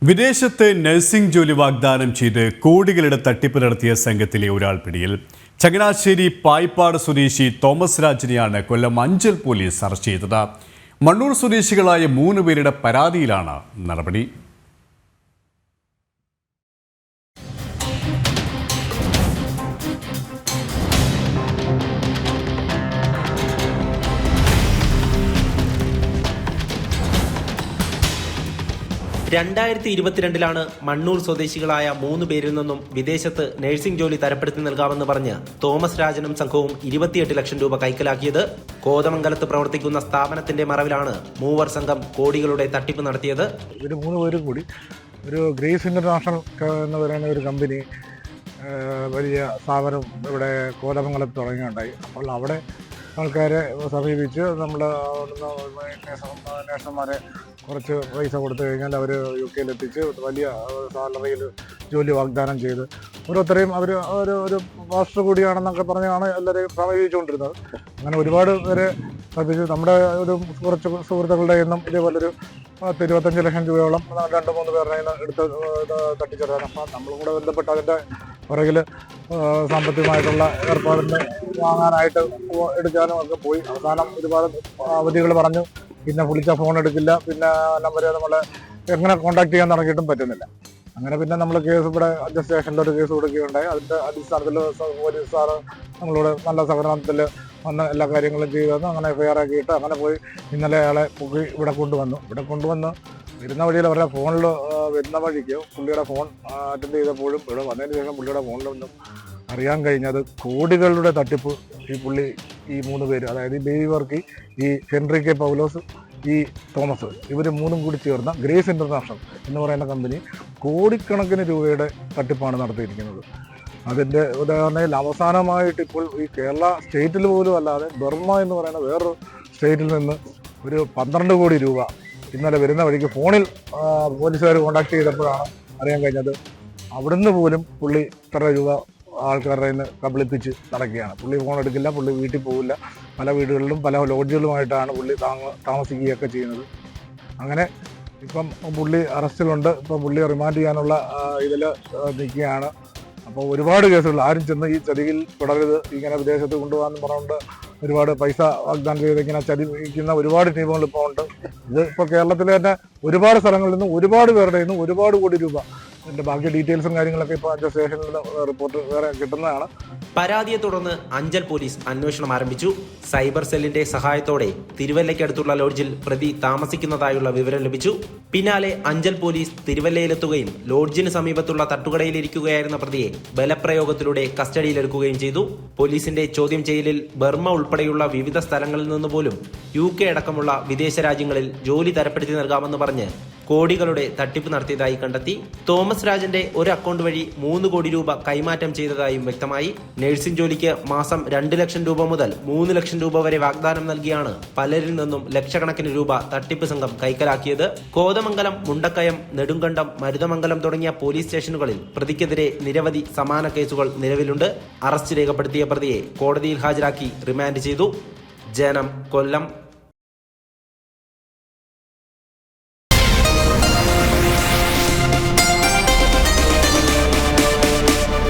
വിദേശത്ത് നഴ്സിംഗ് ജോലി വാഗ്ദാനം ചെയ്ത് കോടികളുടെ തട്ടിപ്പ് നടത്തിയ സംഘത്തിലെ ഒരാൾ പിടിയിൽ. ചങ്ങനാശ്ശേരി പായിപ്പാട് സ്വദേശി Thomas രാജിനെയാണ് Kollam Anchal police arrest ചെയ്തത്. മണ്ണൂർ സ്വദേശികളായ 3 പേരുടെ പരാതിയിലാണ് നടപടി. മണ്ണൂർ സ്വദേശികളായ 3 പേരിൽ നിന്നും വിദേശത്ത് നഴ്സിംഗ് ജോലി തരപ്പെടുത്തി നൽകാമെന്ന് പറഞ്ഞ് തോമസ് രാജനും സംഘവും 28 ലക്ഷം രൂപ കൈക്കലാക്കിയത്. കോതമംഗലത്ത് പ്രവർത്തിക്കുന്ന സ്ഥാപനത്തിന്റെ മറവിലാണ് മൂവർ സംഘം കോടികളുടെ തട്ടിപ്പ് നടത്തിയത്. ഒരു 3 പേരും കൂടി ഒരു ഗ്രേസ് ഇന്റർനാഷണൽ എന്ന് പറയുന്ന ഒരു കമ്പനി വലിയ സ്ഥാപനം ഇവിടെ കോതമംഗലത്ത് തുടങ്ങിയുണ്ടായി. അപ്പോൾ അവിടെ ആൾക്കാരെ സമീപിച്ച് നമ്മൾ നേഴ്സുമാരെ കുറച്ച് പൈസ കൊടുത്തു കഴിഞ്ഞാൽ അവർ UK എത്തിച്ച് വലിയ സാലറിയിൽ ജോലി വാഗ്ദാനം ചെയ്ത് ഓരോരുത്തരെയും അവർ ഒരു മാസ്റ്റർ കൂടിയാണെന്നൊക്കെ പറഞ്ഞാണ് എല്ലാവരെയും സമീപിച്ചുകൊണ്ടിരുന്നത്. അങ്ങനെ ഒരുപാട് പേരെ ശ്രദ്ധിച്ച് നമ്മുടെ ഒരു കുറച്ച് സുഹൃത്തുക്കളുടെ നിന്നും ഇതേപോലൊരു 25 ലക്ഷം രൂപയോളം 2-3 പേരുടെ എടുത്ത് തട്ടിച്ചെടുത്താണ്. അപ്പം നമ്മളും കൂടെ ബന്ധപ്പെട്ട് അതിൻ്റെ പുറകിൽ സാമ്പത്തികമായിട്ടുള്ള ഏർപ്പാടിന് വാങ്ങാനായിട്ട് എടുക്കാനും ഒക്കെ പോയി. അവസാനം ഒരുപാട് അവധികൾ പറഞ്ഞു. പിന്നെ വിളിച്ച ഫോൺ എടുക്കില്ല, പിന്നെ നമ്പർ നമ്മളെ എങ്ങനെ കോൺടാക്ട് ചെയ്യാൻ തുടങ്ങിയിട്ടും പറ്റുന്നില്ല. അങ്ങനെ പിന്നെ നമ്മൾ കേസ് ഇവിടെ സ്റ്റേഷനിൽ ഒരു കേസ് കൊടുക്കുകയുണ്ടായി. അതിൻ്റെ അടിസ്ഥാനത്തിൽ പോലീസ് സാറ് നമ്മളോട് നല്ല സഹകരണത്തിൽ വന്ന് എല്ലാ കാര്യങ്ങളും ചെയ്തു തന്നു. അങ്ങനെ FIR ആക്കിയിട്ട് അങ്ങനെ പോയി ഇന്നലെ അയാളെ ഇവിടെ കൊണ്ടുവന്ന് വരുന്ന വഴിയിൽ അവരുടെ ഫോണിൽ വരുന്ന വഴിക്ക് പുള്ളിയുടെ ഫോൺ അറ്റൻഡ് ചെയ്തപ്പോഴും ഇവിടെ വന്നതിന് ശേഷം പുള്ളിയുടെ ഫോണിലൊന്നും അറിയാൻ കഴിഞ്ഞത് കോടികളുടെ തട്ടിപ്പ് ഈ 3 പേര്, അതായത് ബേബി വർക്കി, ഈ ഹെൻറി കെ പൗലോസ്, ഈ തോമസ്, ഇവർ 3 കൂടി ചേർന്ന ഗ്രേസ് ഇന്റർനാഷണൽ എന്ന് പറയുന്ന കമ്പനി കോടിക്കണക്കിന് രൂപയുടെ തട്ടിപ്പാണ് നടത്തിയിരിക്കുന്നത്. അതിൻ്റെ ഉദാഹരണത്തിൽ അവസാനമായിട്ട് ഇപ്പോൾ ഈ കേരള സ്റ്റേറ്റിൽ പോലും അല്ലാതെ ബർമ്മ എന്ന് പറയുന്ന വേറൊരു സ്റ്റേറ്റിൽ നിന്ന് ഒരു 12 കോടി രൂപ ഇന്നലെ വരുന്ന വഴിക്ക് ഫോണിൽ പോലീസുകാർ കോൺടാക്ട് ചെയ്തപ്പോഴാണ് അറിയാൻ കഴിഞ്ഞത്. അവിടുന്ന് പോലും പുള്ളി ഇത്ര രൂപ ആൾക്കാരുടെ നിന്ന് കബളിപ്പിച്ച് നടക്കുകയാണ്. പുള്ളി ഫോൺ എടുക്കില്ല, പുള്ളി വീട്ടിൽ പോകില്ല, പല വീടുകളിലും പല ലോഡ്ജുകളുമായിട്ടാണ് പുള്ളി താമസിക്കുകയൊക്കെ ചെയ്യുന്നത്. അങ്ങനെ ഇപ്പം പുള്ളി അറസ്റ്റിലുണ്ട്. ഇപ്പം പുള്ളി റിമാൻഡ് ചെയ്യാനുള്ള ഇതിൽ നിൽക്കുകയാണ്. അപ്പോൾ ഒരുപാട് കേസുകൾ ആരും ചെന്ന് ഈ ചതിയിൽ തുടരരുത്, ഇങ്ങനെ വിദേശത്ത് കൊണ്ടുപോകാമെന്ന് പറഞ്ഞുകൊണ്ട് ഒരുപാട് പൈസ വാഗ്ദാനം ചെയ്ത് ഇങ്ങനെ ചതിക്കുന്ന ഒരുപാട് ടീമുകൾ ഇപ്പോൾ ഉണ്ട്. ഇത് ഇപ്പോൾ കേരളത്തിലെ തന്നെ ഒരുപാട് സ്ഥലങ്ങളിൽ നിന്നും ഒരുപാട് പേരുടെ നിന്നും ഒരുപാട് കോടി രൂപ. ഇതിൻ്റെ ബാക്കി ഡീറ്റെയിൽസും കാര്യങ്ങളൊക്കെ ഇപ്പോൾ അഞ്ചൽ സ്റ്റേഷനിൽ റിപ്പോർട്ട് വേറെ കിട്ടുന്നതാണ്. പരാതിയെ തുടർന്ന് അഞ്ചൽ പോലീസ് അന്വേഷണം ആരംഭിച്ചു. സൈബർ സെല്ലിന്റെ സഹായത്തോടെ തിരുവല്ലയ്ക്കടുത്തുള്ള ലോഡ്ജിൽ പ്രതി താമസിക്കുന്നതായുള്ള വിവരം ലഭിച്ചു. പിന്നാലെ അഞ്ചൽ പോലീസ് തിരുവല്ലയിലെത്തുകയും ലോഡ്ജിന് സമീപത്തുള്ള തട്ടുകടയിലിരിക്കുകയായിരുന്ന പ്രതിയെ ബലപ്രയോഗത്തിലൂടെ കസ്റ്റഡിയിലെടുക്കുകയും ചെയ്തു. പോലീസിന്റെ ചോദ്യം ചെയ്യലിൽ ബർമ്മ ഉൾപ്പെടെയുള്ള വിവിധ സ്ഥലങ്ങളിൽ നിന്ന് പോലും UK അടക്കമുള്ള വിദേശ രാജ്യങ്ങളിൽ ജോലി തരപ്പെടുത്തി നൽകാമെന്ന് പറഞ്ഞ് കോടികളുടെ തട്ടിപ്പ് നടത്തിയതായി കണ്ടെത്തി. തോമസ് രാജന്റെ ഒരു അക്കൗണ്ട് വഴി 3 കോടി രൂപ കൈമാറ്റം ചെയ്തതായും വ്യക്തമായി. നഴ്സിംഗ് ജോലിക്ക് മാസം 2 ലക്ഷം രൂപ മുതൽ 3 ലക്ഷം രൂപ വരെ വാഗ്ദാനം നൽകിയാണ് പലരിൽ നിന്നും ലക്ഷക്കണക്കിന് രൂപ തട്ടിപ്പ് സംഘം കൈക്കലാക്കിയത്. കോതമംഗലം, മുണ്ടക്കയം, നെടുങ്കണ്ടം, മരുതമംഗലം തുടങ്ങിയ പോലീസ് സ്റ്റേഷനുകളിൽ പ്രതിക്കെതിരെ നിരവധി സമാന കേസുകൾ നിലവിലുണ്ട്. അറസ്റ്റ് രേഖപ്പെടുത്തിയ പ്രതിയെ കോടതിയിൽ ഹാജരാക്കി റിമാൻഡ് ചെയ്തു. ജനം, കൊല്ലം.